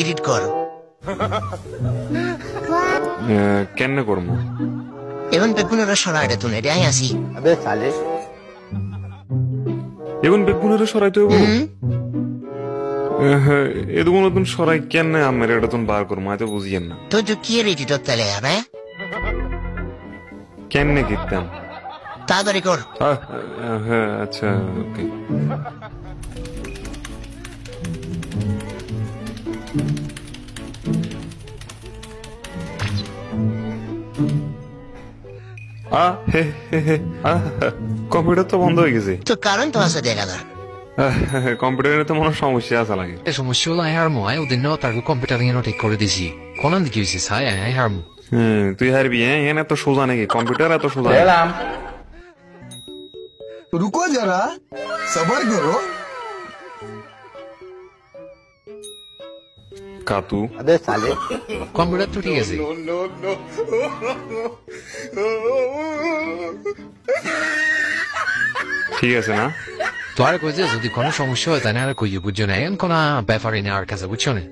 Edit কর। কেমনে করবো? এখন বেগুনের সরাইটা তুলে রে আসি। এখন বেগুনের সরাইতে হইব? এদুন নতুন সরাই কেমনে আমার এটা তুমি বার করবো আমি তো বুঝিয়েন না। তো কি এডিট তাহলে হবে? কেমনে কিনতাম? তাড়াতাড়ি কর। হ্যাঁ আচ্ছা ওকে। কম্পিউটার তো বন্ধ হয়ে গেছে। তো কারণ তো আছে দেখা না। কম্পিউটারে তো মনে সমস্যা আছে লাগে। সমস্যা হলো আই হারমো আই ওদের নাও তার কম্পিউটার ইয়ে ঠিক করে দিছি। কোন দিকে হয়েছে সাই আই হারমো। তুই হারবি? এখানে এত সোজা নাকি? কম্পিউটার এত সোজা? रुको जरा सबर करो। কাতু কম্পিউটার তো ঠিক আছে। ঠিক আছে না? তো আর কই যে যদি কোনো সমস্যা হয় তাহলে আর কই বুঝছো না এখন কোন ব্যাপারই না আর কাছে বুঝছো না।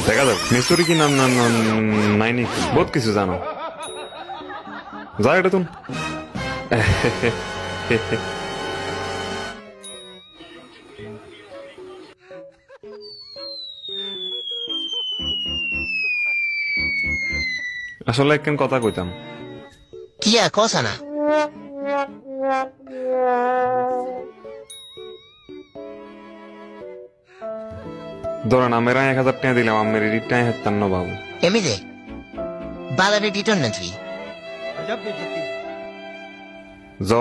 দেখা যাক মিস্ত্রি কি নাম নাই নাকি বহুত কিছু জানো যা এটা তুমি আসলে একখান কথা কইতাম। কি আর কথা না। ধরেন আমি 1000 টাকা দিলাম আমার এডিটটাই হাতান না বাবু এমনিতে বালারে রিটার্ন না তুই জ